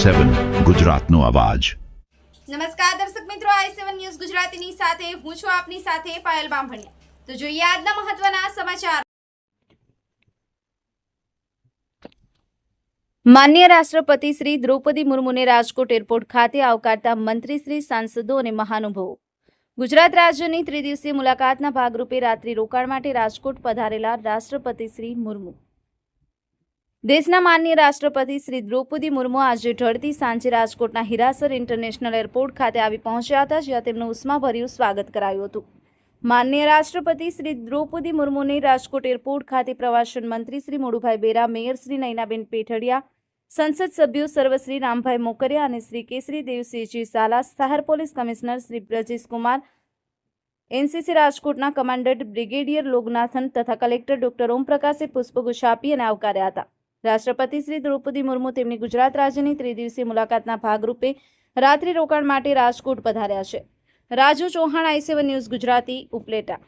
i7 ગુજરાતનો અવાજ। નમસ્કાર દર્શક મિત્રો, i7 ન્યૂઝ ગુજરાતીની સાથે હું છું આપની સાથે પાયલ બામભણિયા। તો જોઈએ આજના મહત્વના સમાચાર। માનનીય રાષ્ટ્રપતિ શ્રી દ્રૌપદી મુર્મુને રાજકોટ એરપોર્ટ ખાતે આવકારતા મંત્રી શ્રી, સાંસદો અને મહાનુભાવો। ગુજરાત રાજ્યની ત્રિદિવસીય મુલાકાતના ભાગરૂપે રાત્રિ રોકાણ માટે રાજકોટ પધારેલા રાષ્ટ્રપતિ શ્રી મુર્મુ દેશના માનનીય રાષ્ટ્રપતિ શ્રી દ્રૌપદી મુર્મુ આજે ઢળતી સાંજે રાજકોટના હીરાસર ઇન્ટરનેશનલ એરપોર્ટ ખાતે આવી પહોંચ્યા હતા, જ્યાં તેમનું ઉષ્માભર્યું સ્વાગત કરાયું હતું। માનનીય રાષ્ટ્રપતિ શ્રી દ્રૌપદી મુર્મુને રાજકોટ એરપોર્ટ ખાતે પ્રવાસન મંત્રી શ્રી મોડુભાઈ બેરા, મેયર શ્રી નયનાબેન પેઠડિયા, સંસદ સભ્યો સર્વશ્રી રામભાઈ મોકરિયા અને શ્રી કેસરી દેવસિંહજી ઝાલા, શહેર police commissioner Shri Brajesh Kumar, NCC રાજકોટના કમાન્ડન્ટ બ્રિગેડિયર લોગનાથન તથા કલેક્ટર ડોક્ટર ઓમપ્રકાશે પુષ્પગુચ્છ આપી અને આવકાર્યા હતા। રાષ્ટ્રપતિ શ્રી દ્રૌપદી મુર્મુ તેમની ગુજરાત રાજ્યની ત્રિદિવસીય મુલાકાતના ભાગરૂપે રાત્રિ રોકાણ માટે રાજકોટ પધાર્યા છે। Raju Chauhan, i7 news Gujarati, Upleta.